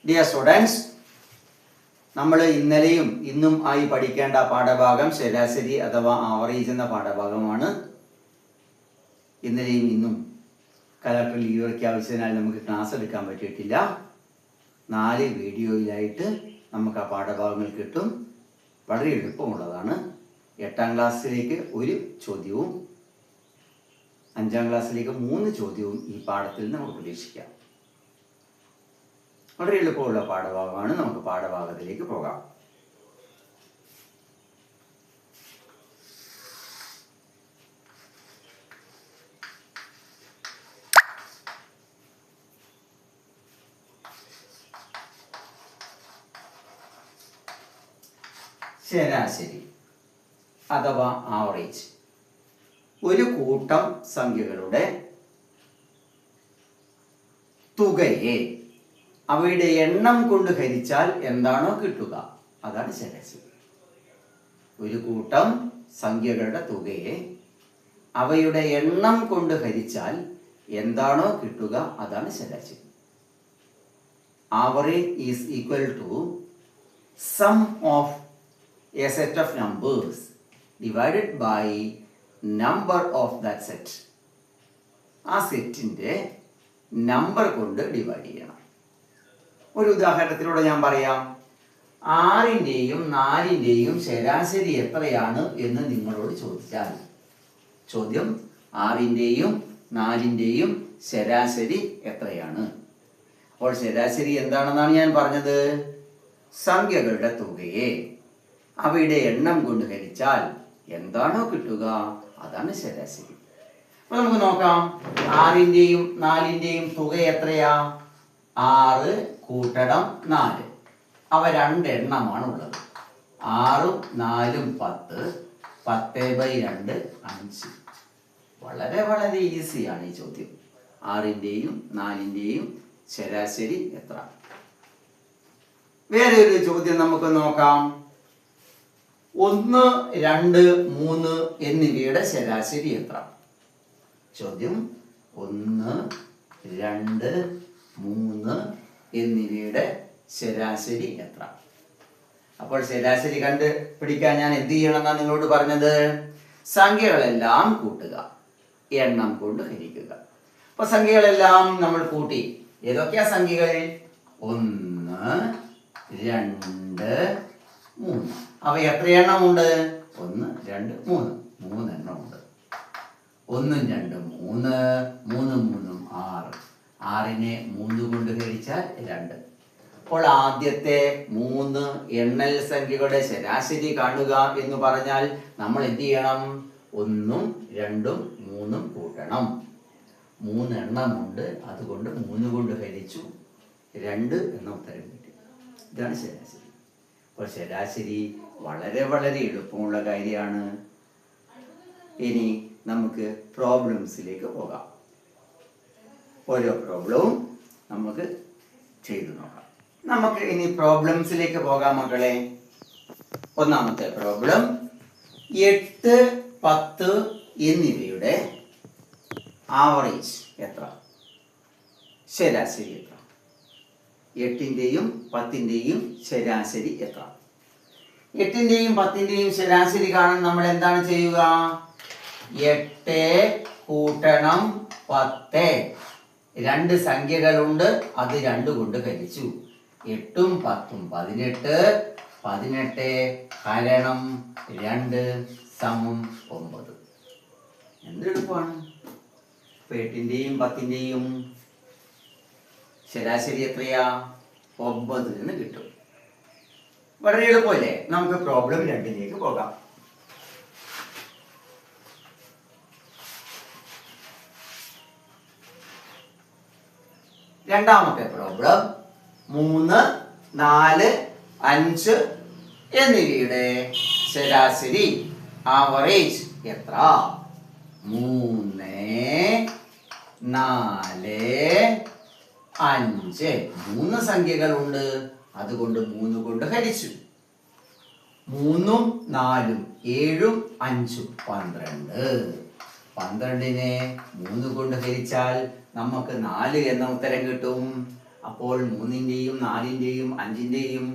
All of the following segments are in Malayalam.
ഡിയർ സ്റ്റുഡൻസ്, നമ്മൾ ഇന്നലെയും ഇന്നും ആയി പഠിക്കേണ്ട പാഠഭാഗം ശരാശരി അഥവാ ആവറേജ് എന്ന പാഠഭാഗമാണ്. ഇന്നലെയും ഇന്നും കളക്ടർ ലീവ് പ്രഖ്യാപിച്ചതിനാൽ നമുക്ക് ക്ലാസ് എടുക്കാൻ പറ്റിയിട്ടില്ല. 4 വീഡിയോയിലായിട്ട് നമുക്ക് ആ പാഠഭാഗങ്ങൾ കിട്ടും. വളരെ എളുപ്പമുള്ളതാണ്. 8ാം ക്ലാസ്സിലേക്ക് 1 ചോദ്യവും 5ാം ക്ലാസ്സിലേക്ക് 3 ചോദ്യവും ഈ പാഠത്തിൽ നമുക്ക് പ്രതീക്ഷിക്കാം. വളരെ എളുപ്പമുള്ള പാഠഭാഗമാണ്. നമുക്ക് പാഠഭാഗത്തിലേക്ക് പോകാം. ശരാശരി അഥവാ ആവറേജ് ഒരു കൂട്ടം സംഖ്യകളുടെ തുകയെ അവയുടെ എണ്ണം കൊണ്ട് ഹരിച്ചാൽ എന്താണോ കിട്ടുക അതാണ് ശരാശരി. ഒരു കൂട്ടം സംഖ്യകളുടെ തുകയെ അവയുടെ എണ്ണം കൊണ്ട് ഹരിച്ചാൽ എന്താണോ കിട്ടുക അതാണ് ശരാശരി. Average is equal to sum of a set of numbers divided by number of that set. ആ സെറ്റിന്റെ നമ്പർ കൊണ്ട് ഡിവൈഡ് ചെയ്യണം. ഒരു ഉദാഹരണത്തിലൂടെ ഞാൻ പറയാം. 6ന്റെയും 4ന്റെയും ശരാശരി എത്രയാണ് എന്ന് നിങ്ങളോട് ചോദിച്ചാൽ, ചോദ്യം 6ന്റെയും 4ന്റെയും ശരാശരി എത്രയാണ്? അപ്പോൾ ശരാശരി എന്താണെന്നാണ് ഞാൻ പറഞ്ഞത്? സംഖ്യകളുടെ തുകയെ അവയുടെ എണ്ണം കൊണ്ട് ഹരിച്ചാൽ എന്താണോ കിട്ടുക അതാണ് ശരാശരി. അപ്പൊ നമുക്ക് നോക്കാം. 6ന്റെയും 4ന്റെയും തുക എത്രയാ? 6 കൂട്ടണം 4. അവ 2 എണ്ണമാണ് ഉള്ളത്. 6ഉം 4ഉം 10. 10/2 5. വളരെ വളരെ ഈസിയാണ് ഈ ചോദ്യം. 6ന്റെയും 4ന്റെയും ശരാശരി എത്ര? വേറെ ഒരു ചോദ്യം നമുക്ക് നോക്കാം. 1, 2, 3 എന്നിവയുടെ ശരാശരി എത്ര? ചോദ്യം 1, 2, 3 എന്നിവയുടെ ശരാശരി എത്ര? അപ്പോൾ ശരാശരി കണ്ടുപിടിക്കാൻ ഞാൻ എന്ത് ചെയ്യണം എന്നാണ് നിങ്ങളോട് പറഞ്ഞത്? സംഖ്യകളെല്ലാം കൂട്ടുക, എണ്ണം കൊണ്ട് ഹരിക്കുക. അപ്പൊ സംഖ്യകളെല്ലാം നമ്മൾ കൂട്ടി. ഏതൊക്കെയാ സംഖ്യകൾ? 1, 2, 3. അവ എത്ര എണ്ണം ഉണ്ട്? 1, 2, 3. 3 എണ്ണം ഉണ്ട്. 1, 2, 3. 3, 3, 6. 6നെ 3 കൊണ്ട് ഹരിച്ചാൽ 2. അപ്പോൾ ആദ്യത്തെ 3 എണ്ണൽ സംഖ്യകളുടെ ശരാശരി കാണുക എന്ന് പറഞ്ഞാൽ നമ്മൾ എന്ത് ചെയ്യണം? 1ഉം 2ഉം 3ഉം കൂട്ടണം. 3 എണ്ണമുണ്ട്, അതുകൊണ്ട് 3 കൊണ്ട് ഹരിച്ചു 2 എന്ന ഉത്തരം കിട്ടി. ഇതാണ് ശരാശരി. അപ്പോൾ ശരാശരി വളരെ വളരെ എളുപ്പമുള്ള കാര്യമാണ്. ഇനി നമുക്ക് പ്രോബ്ലംസിലേക്ക് പോകാം. ഓരോ പ്രോബ്ലവും നമുക്ക് ചെയ്തു നോക്കാം. നമുക്ക് ഇനി പ്രോബ്ലംസിലേക്ക് പോകാം മക്കളെ. ഒന്നാമത്തെ പ്രോബ്ലം, 8, 10 എന്നിവയുടെ ആവറേജ് എത്ര? ശരാശരി എത്ര? 8ന്റെയും 10ന്റെയും ശരാശരി എത്ര? 8ന്റെയും 10ന്റെയും ശരാശരി കാണാൻ നമ്മൾ എന്താണ് ചെയ്യുക? 8 കൂട്ടണം 10. 2 സംഖ്യകളുണ്ട്, അത് 2 കൊണ്ട് ഹരിച്ചു. 8ഉം 10ഉം 18. 18 ഹരണം 2 സമം 9. എന്തെളുപ്പമാണ്. 8ന്റെയും 10ന്റെയും ശരാശരി എത്രയാ? 9 എന്ന് കിട്ടും. വളരെ എളുപ്പമല്ലേ? നമുക്ക് പ്രോബ്ലം 2ലേക്ക് പോകാം. രണ്ടാമത്തെ പ്രോബ്ലം, 3, 4, 5 എന്നിവയുടെ ശരാശരി ആവറേജ് എത്ര? 3, 4, 5. 3 സംഖ്യകളുണ്ട്, അതുകൊണ്ട് 3 കൊണ്ട് ഹരിച്ചു. 3ഉം 4ഉം 7ഉം 5ഉം 12. 12നെ 3 കൊണ്ട് ഹരിച്ചാൽ നമുക്ക് 4 എന്ന ഉത്തരം കിട്ടും. അപ്പോൾ 3-ന്റെയും 4-ന്റെയും 5-ന്റെയും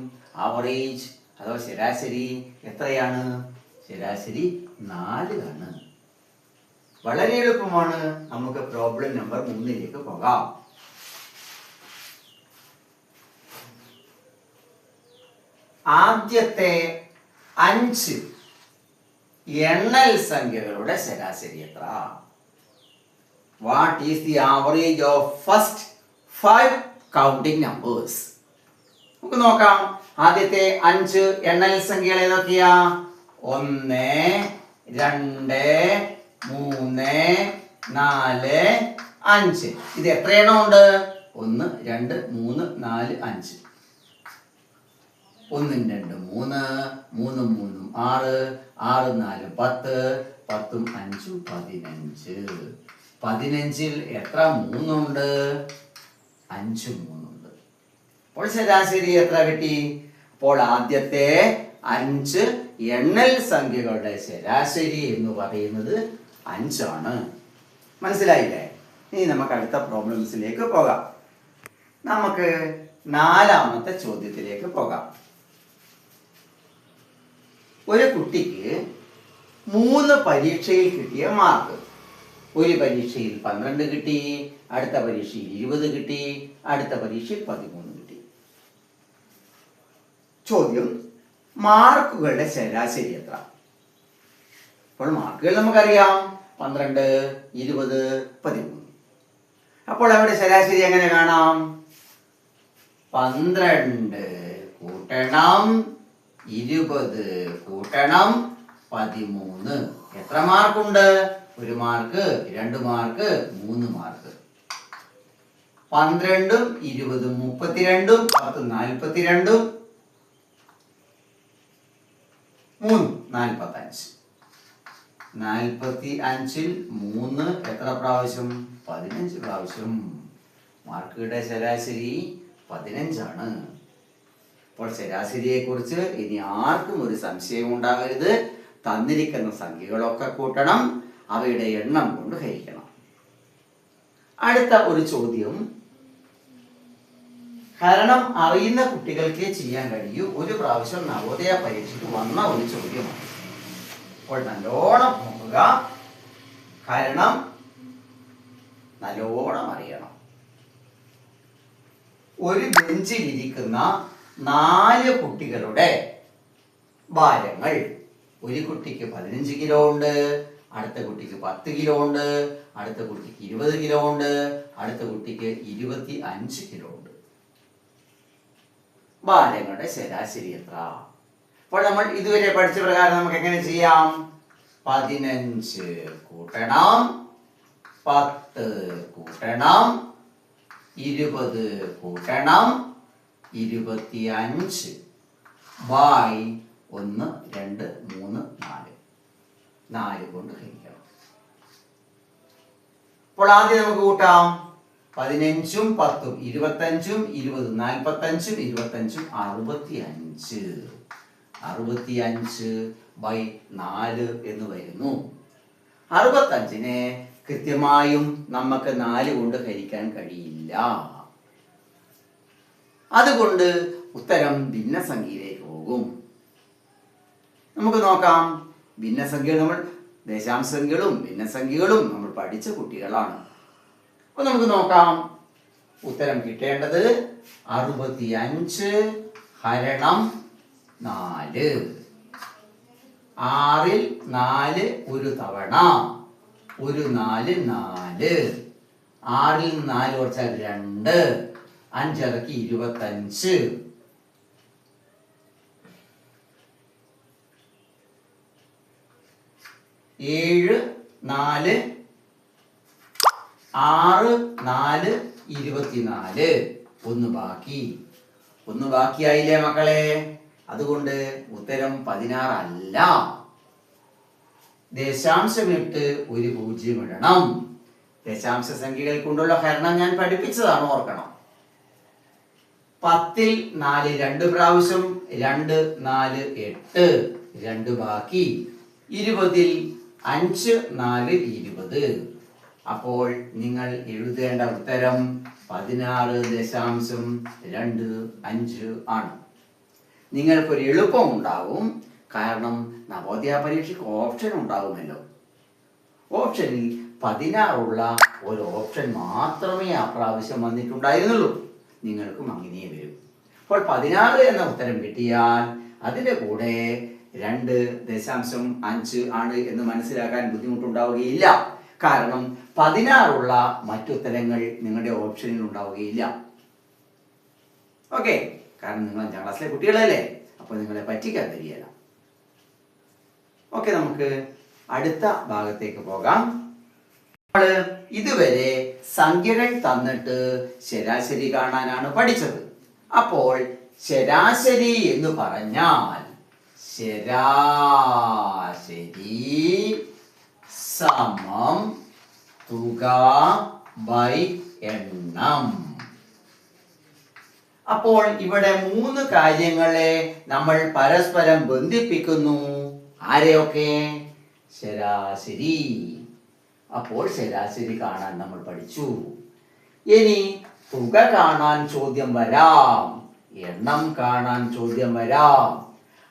ആവറേജ് അഥവാ ശരാശരി എത്രയാണ്? ശരാശരി 4 ആണ്. വളരെ എളുപ്പമാണ്. നമുക്ക് പ്രോബ്ലം നമ്പർ 3 പോകാം. ആദ്യത്തെ 5 എണ്ണൽ സംഖ്യകളുടെ ശരാശരി എത്ര? What is the average of first 5 counting numbers? നമുക്ക് നോക്കാം. ആദ്യത്തെ 5 എണ്ണൽ സംഖ്യകൾ ഏതൊക്കെയാ? 1, 2, 3, 4, 5. ഇത് എത്ര എണ്ണം ഉണ്ട്? 1, 2, 3, 4, 5. 1, 2, 3, 3, 3, 6, 6, 4, 10, 10, 5, 15. 15-ൽ എത്ര 3 ഉണ്ട്? 5 3 ഉണ്ട്. അപ്പോൾ ശരാശരി എത്ര കിട്ടി? അപ്പോൾ ആദ്യത്തെ 5 എണ്ണൽ സംഖ്യകളുടെ ശരാശരി എന്ന് പറയുന്നത് 5 ആണ്. മനസ്സിലായില്ലേ? ഇനി നമുക്ക് അടുത്ത പ്രോബ്ലംസിലേക്ക് പോകാം. നമുക്ക് 4ാമത്തെ ചോദ്യത്തിലേക്ക് പോകാം. ഒരു കുട്ടിക്ക് 3 പരീക്ഷയിൽ കിട്ടിയ മാർക്ക്. ഒരു പരീക്ഷയിൽ 12 കിട്ടി, അടുത്ത പരീക്ഷയിൽ 20 കിട്ടി, അടുത്ത പരീക്ഷയിൽ 13 കിട്ടി. ചോദ്യം: മാർക്കുകളുടെ ശരാശരി എത്ര? അപ്പോൾ മാർക്കുകൾ നമുക്കറിയാം, 12, 20, 13. അപ്പോൾ അവിടെ ശരാശരി എങ്ങനെ കാണാം? 12 കൂട്ടണം 20 കൂട്ടണം 13. എത്ര മാർക്കുണ്ട്? 1 മാർക്ക്, 2 മാർക്ക്, 3 മാർക്ക്. 12ഉം 20ഉം 32ഉം 10 42ഉം 3 45. 45-ൽ 3 എത്ര പ്രാവശ്യം? 15 പ്രാവശ്യം. മാർക്കുകളുടെ ശരാശരി 15 ആണ്. അപ്പോൾ ശരാശരിയെ കുറിച്ച് ഇനി ആർക്കും ഒരു സംശയം ഉണ്ടാകരുത്. തന്നിരിക്കുന്ന സംഖ്യകളൊക്കെ കൂട്ടണം, അവയുടെ എണ്ണം കൊണ്ട് ഹരിക്കണം. അടുത്ത ഒരു ചോദ്യം ഹരണം അറിയുന്ന കുട്ടികൾക്കേ ചെയ്യാൻ കഴിയൂ. ഒരു പ്രാവശ്യം നവോദയ പരീക്ഷയ്ക്ക് വന്ന ഒരു ചോദ്യമാണ്. അപ്പോൾ നല്ലോണം നോക്കുക. ഹരണം നല്ലോണം അറിയണം. ഒരു ബെഞ്ചിൽ ഇരിക്കുന്ന 4 കുട്ടികളുടെ ഭാരങ്ങൾ. ഒരു കുട്ടിക്ക് 15 കിലോ ഉണ്ട്, അടുത്ത കുട്ടിക്ക് 10 കിലോ ഉണ്ട്, അടുത്ത കുട്ടിക്ക് 20 കിലോ ഉണ്ട്, അടുത്ത കുട്ടിക്ക് 25 കിലോ ഉണ്ട്. ഭാരങ്ങളുടെ ശരാശരി എത്ര? അപ്പോൾ നമ്മൾ ഇതുവരെ പഠിച്ച പ്രകാരം നമുക്ക് എങ്ങനെ ചെയ്യാം? 15 കൂട്ടണം 10 കൂട്ടണം 20 കൂട്ടണം 25 ബൈ 1, 2, 3, 4 കൊണ്ട് ഹരിക്കണം. അപ്പോൾ ആദ്യം നമുക്ക് കൂട്ടാം. 15ഉം 10ഉം 25ഉം 20ഉം 45ഉം 25ഉം 65. 65 ബൈ 4 എന്ന് വരുന്നു. 65-നെ കൃത്യമായും നമുക്ക് 4 കൊണ്ട് ഹരിക്കാൻ കഴിയില്ല. അതുകൊണ്ട് ഉത്തരം ഭിന്നസംഖ്യയിലേക്ക് പോകും. നമുക്ക് നോക്കാം. ഭിന്നസംഖ്യകൾ നമ്മൾ ദശാംശസംഖ്യകളും ഭിന്നസംഖ്യകളും നമ്മൾ പഠിച്ച കുട്ടികളാണ്. അപ്പോൾ നമുക്ക് നോക്കാം. ഉത്തരം കിട്ടേണ്ടത് 65 ഹരണം 4. 6-ൽ 4 ഒരു തവണ, ഒരു 4 4. 6-ൽ 4 കുറച്ചാൽ 2, 5 ഇറക്കി 25. 7 4 6 4 24. ഒന്ന് ബാക്കിയായില്ലേ മക്കളെ? അതുകൊണ്ട് ഉത്തരം 16 അല്ല. ദശാംശമിട്ട് ഒരു 0 ഇടണം. ദശാംശ സംഖ്യകൾ കൊണ്ടുള്ള ഹരണം ഞാൻ പഠിപ്പിച്ചതാണ്, ഓർക്കണം. 10-ൽ 4 2 പ്രാവശ്യം, 2 4 8, 2 ബാക്കി. 20-ൽ 5 4 20. അപ്പോൾ നിങ്ങൾ എഴുതേണ്ട ഉത്തരം 16.25 ആണ്. നിങ്ങൾക്കൊരു എളുപ്പം ഉണ്ടാവും. കാരണം നവോദയ പരീക്ഷയ്ക്ക് ഓപ്ഷൻ ഉണ്ടാകുമല്ലോ. ഓപ്ഷനിൽ 16 ഒരു ഓപ്ഷൻ മാത്രമേ ആ പ്രാവശ്യം വന്നിട്ടുണ്ടായിരുന്നുള്ളൂ. നിങ്ങൾക്കും അങ്ങനെ വരും. അപ്പോൾ 16 എന്ന ഉത്തരം കിട്ടിയാൽ അതിൻ്റെ കൂടെ 2.5 ആണ് എന്ന് മനസ്സിലാക്കാൻ ബുദ്ധിമുട്ടുണ്ടാവുകയില്ല. കാരണം 16 മറ്റുത്തരങ്ങൾ നിങ്ങളുടെ ഓപ്ഷനിൽ ഉണ്ടാവുകയില്ല. ഓക്കെ, കാരണം നിങ്ങൾ 5ാം ക്ലാസ്സിലെ കുട്ടികളല്ലേ, അപ്പോൾ നിങ്ങളെ പറ്റിക്കാൻ തരികയില്ല. ഓക്കെ, നമുക്ക് അടുത്ത ഭാഗത്തേക്ക് പോകാം. നമ്മൾ ഇതുവരെ സംഖ്യകൾ തന്നിട്ട് ശരാശരി കാണാനാണ് പഠിച്ചത്. അപ്പോൾ ശരാശരി എന്ന് പറഞ്ഞാൽ ശരാശരി സമം തുക ബൈ എണ്ണം. അപ്പോൾ ഇവിടെ 3 കാര്യങ്ങളെ നമ്മൾ പരസ്പരം ബന്ധിപ്പിക്കുന്നു. ആരെയൊക്കെ? ശരാശരി. അപ്പോൾ ശരാശരി കാണാൻ നമ്മൾ പഠിച്ചു. ഇനി തുക കാണാൻ ചോദ്യം വരാം, എണ്ണം കാണാൻ ചോദ്യം വരാം.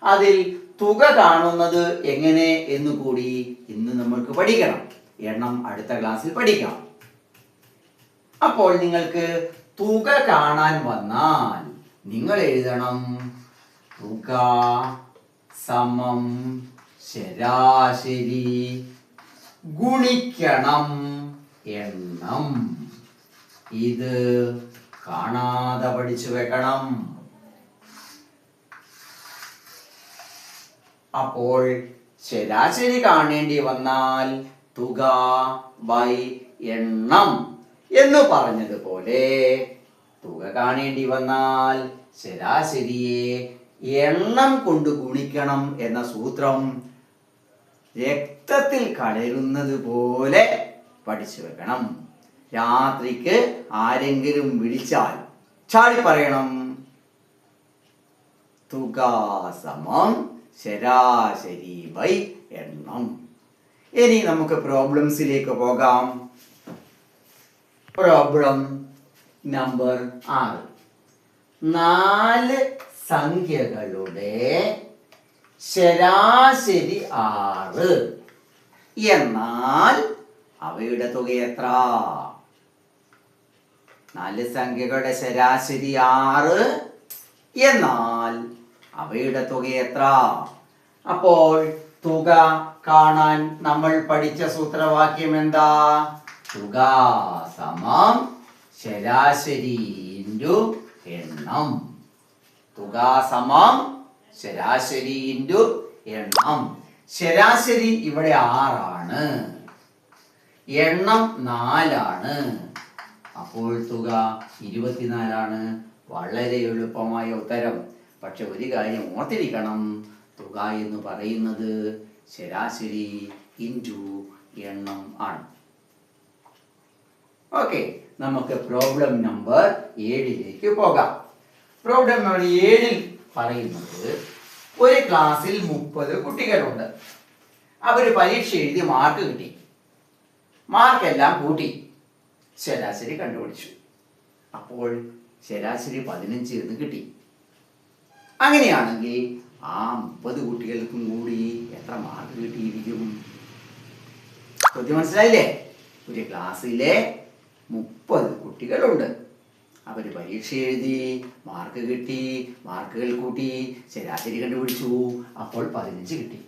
അതിൽ തുക കാണുന്നത് എങ്ങനെ എന്ന് കൂടി ഇന്ന് നമ്മൾക്ക് പഠിക്കണം. എണ്ണം അടുത്ത ക്ലാസ്സിൽ പഠിക്കാം. അപ്പോൾ നിങ്ങൾക്ക് തുക കാണാൻ വന്നാൽ നിങ്ങൾ എഴുതണം തുക സമം ശരാശരി ഗുണിക്കണം എണ്ണം. ഇത് കാണാതെ പഠിച്ചു വെക്കണം. അപ്പോൾ ശരാശരി കാണേണ്ടി വന്നാൽ തുക ബൈ എണ്ണം എന്ന് പറഞ്ഞതുപോലെ തുക കാണേണ്ടി വന്നാൽ ശരാശരിയെ എണ്ണം കൊണ്ട് ഗുണിക്കണം എന്ന സൂത്രം രക്തത്തിൽ കലരുന്നത് പോലെ പഠിച്ചു വെക്കണം. രാത്രിക്ക് ആരെങ്കിലും വിളിച്ചാൽ ചാടി പറയണം തുക സമം ശരാശരി ബൈ എണ്ണം. ഇനി നമുക്ക് പ്രോബ്ലംസിലേക്ക് പോകാം. Problem number 6. 4 സംഖ്യകളുടെ ശരാശരി 6 എന്നാൽ അവയുടെ തുക എത്ര? 4 സംഖ്യകളുടെ ശരാശരി 6 എന്നാൽ അവയുടെ തുക എത്ര? അപ്പോൾ തുക കാണാൻ നമ്മൾ പഠിച്ച സൂത്രവാക്യം എന്താ? തുക സമം ശരാശരി ഇൻറ്റു എണ്ണം. തുക സമം ശരാശരി ഇൻറ്റു എണ്ണം. ശരാശരി ഇവിടെ 6 ആണ്, എണ്ണം 4 ആണ്. അപ്പോൾ തുക 24 ആണ്. വളരെ എളുപ്പമായ ഉത്തരം. പക്ഷെ ഒരു കാര്യം ഓർത്തിരിക്കണം, തുക എന്ന് പറയുന്നത് ശരാശരി ഇൻറ്റു എണ്ണം ആണ്. ഓക്കെ, നമുക്ക് പ്രോബ്ലം നമ്പർ 7ലേക്ക് പോകാം. പ്രോബ്ലം നമ്പർ 7 പറയുന്നത് ഒരു ക്ലാസ്സിൽ 30 കുട്ടികളുണ്ട്. അവർ പരീക്ഷ എഴുതി മാർക്ക് കിട്ടി. മാർക്കെല്ലാം കൂട്ടി ശരാശരി കണ്ടുപിടിച്ചു. അപ്പോൾ ശരാശരി 15 എന്ന് കിട്ടി. അങ്ങനെയാണെങ്കിൽ ആ 30 കുട്ടികൾക്കും കൂടി എത്ര മാർക്ക് കിട്ടിയിരിക്കും? ചോദ്യം മനസ്സിലായില്ലേ? ഒരു ക്ലാസ്സിലെ 30 കുട്ടികളുണ്ട്. അവർ പരീക്ഷ എഴുതി, മാർക്ക് കിട്ടി, മാർക്കുകൾ കൂട്ടി, ശരാശരി കണ്ടുപിടിച്ചു. അപ്പോൾ 15 കിട്ടി.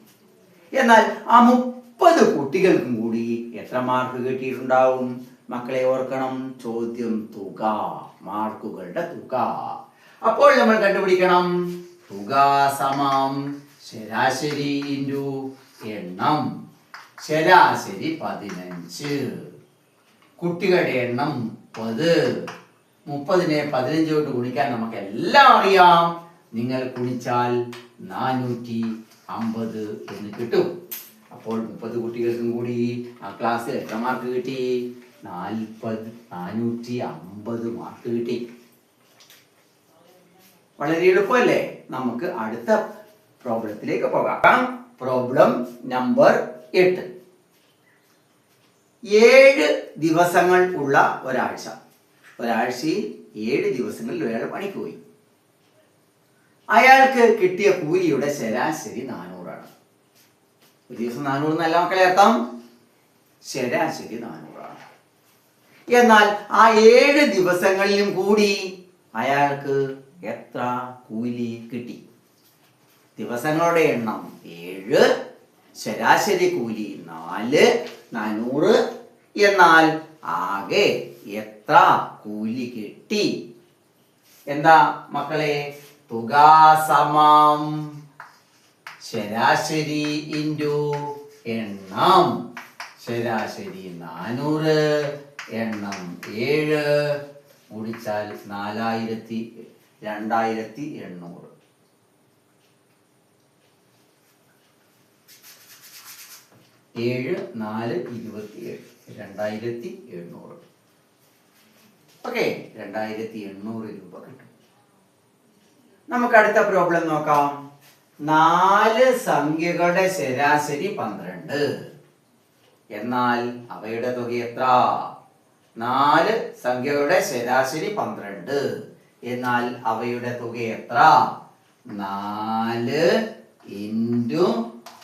എന്നാൽ ആ 30 കുട്ടികൾക്കും കൂടി എത്ര മാർക്ക് കിട്ടിയിട്ടുണ്ടാവും? മക്കളെ ഓർക്കണം, ചോദ്യം തുക, മാർക്കുകളുടെ തുക. അപ്പോൾ നമ്മൾ കണ്ടുപിടിക്കണം തുക സമം ശരാശരി ഇൻറ്റു എണ്ണം. ശരാശരി 15, കുട്ടികളുടെ എണ്ണം 30. 30നെ 15 കൊണ്ട് ഗുണിക്കാൻ നമുക്ക് എല്ലാം അറിയാം. നിങ്ങൾ ഗുണിച്ചാൽ 450 എന്ന് കിട്ടും. അപ്പോൾ 30 കുട്ടികൾക്കും കൂടി ആ ക്ലാസ്സിൽ എത്ര മാർക്ക് കിട്ടി? 450 മാർക്ക് കിട്ടി. വളരെ എളുപ്പമല്ലേ? നമുക്ക് അടുത്ത പ്രോബ്ലത്തിലേക്ക് പോകാം. Problem number 8. 7 ദിവസങ്ങൾ ഉള്ള ഒരാഴ്ച. ഒരാഴ്ചയിൽ 7 ദിവസങ്ങളിൽ അയാൾ പണിക്ക് പോയി. അയാൾക്ക് കിട്ടിയ കൂലിയുടെ ശരാശരി 400 ഒരു ദിവസം 400 എന്നല്ല മക്കളെ അർത്ഥം, ശരാശരി 400. എന്നാൽ ആ 7 ദിവസങ്ങളിലും കൂടി അയാൾക്ക് എത്ര കൂലി കിട്ടി? ദിവസങ്ങളുടെ എണ്ണം 7, ശരാശരി കൂലി 400. എന്നാൽ ആകെ എത്ര കൂലി കിട്ടി? എന്താ മക്കളെ? തുക സമം ശരാശരി ഇൻറ്റു എണ്ണം. ശരാശരി 400 എണ്ണം 7 മുടിച്ചാൽ 2800. 7, 4, 27, 2700. ഓക്കെ, 2800 രൂപ കിട്ടും. നമുക്ക് അടുത്ത പ്രോബ്ലം നോക്കാം. 4 സംഖ്യകളുടെ ശരാശരി 12. എന്നാൽ അവയുടെ തുക എത്ര? 4 സംഖ്യകളുടെ ശരാശരി 12. എന്നാൽ അവയുടെ തുക എത്ര? 4 ഇൻറ്റു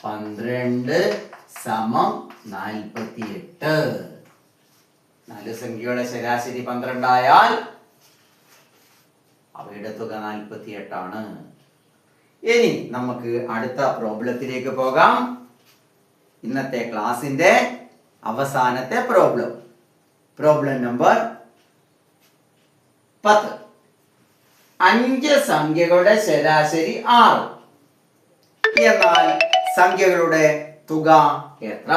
12 സമം 48. 4 സംഖ്യയുടെ ശരാശരി 12 ആയാൽ അവയുടെ തുക 48 ആണ്. ഇനി നമുക്ക് അടുത്ത പ്രോബ്ലത്തിലേക്ക് പോകാം. ഇന്നത്തെ ക്ലാസിന്റെ അവസാനത്തെ പ്രോബ്ലം, പ്രോബ്ലം നമ്പർ 10. 5 സംഖ്യകളുടെ ശരാശരി 6. എന്നാൽ സംഖ്യകളുടെ തുക എത്ര?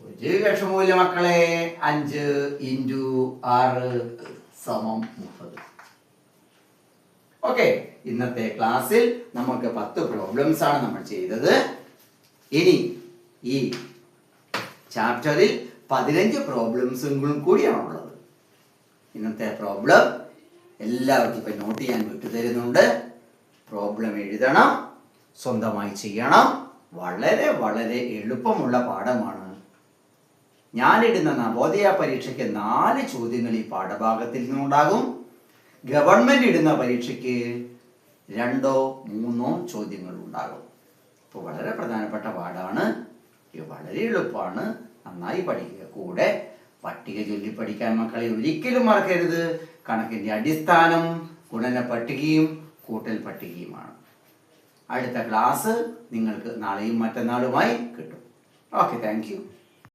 ഒരു വിഷമവുമില്ല മക്കളെ. 5 ഇൻറ്റു 6 സമം 30. ഓക്കെ, ഇന്നത്തെ ക്ലാസ്സിൽ നമുക്ക് 10 പ്രോബ്ലംസ് ആണ് നമ്മൾ ചെയ്തത്. ഇനി ഈ ചാപ്റ്ററിൽ 15 പ്രോബ്ലംസും കൂടിയാണുള്ളത്. ഇന്നത്തെ പ്രോബ്ലം എല്ലാവർക്കും ഇപ്പം നോട്ട് ചെയ്യാൻ വിട്ടു തരുന്നുണ്ട്. പ്രോബ്ലം എഴുതണം, സ്വന്തമായി ചെയ്യണം. വളരെ വളരെ എളുപ്പമുള്ള പാഠമാണ്. ഞാനിടുന്ന നവോദയ പരീക്ഷയ്ക്ക് 4 ചോദ്യങ്ങൾ ഈ പാഠഭാഗത്തിൽ നിന്നുണ്ടാകും. ഗവൺമെന്റ് ഇടുന്ന പരീക്ഷയ്ക്ക് 2 or 3 ചോദ്യങ്ങൾ ഉണ്ടാകും. അപ്പോൾ വളരെ പ്രധാനപ്പെട്ട പാഠമാണ്. ഇത് വളരെ എളുപ്പമാണ്. നന്നായി പഠിക്കുക. കൂടെ പട്ടിക ചൊല്ലി പഠിക്കാൻ മക്കളെ ഒരിക്കലും മറക്കരുത്. കണക്കിന്റെ അടിസ്ഥാനം ഗുണന പട്ടികയും കൂട്ടൽ പട്ടികയുമാണ്. അടുത്ത ക്ലാസ് നിങ്ങൾക്ക് നാളെയും മറ്റന്നാളുമായി കിട്ടും. Okay, thank you.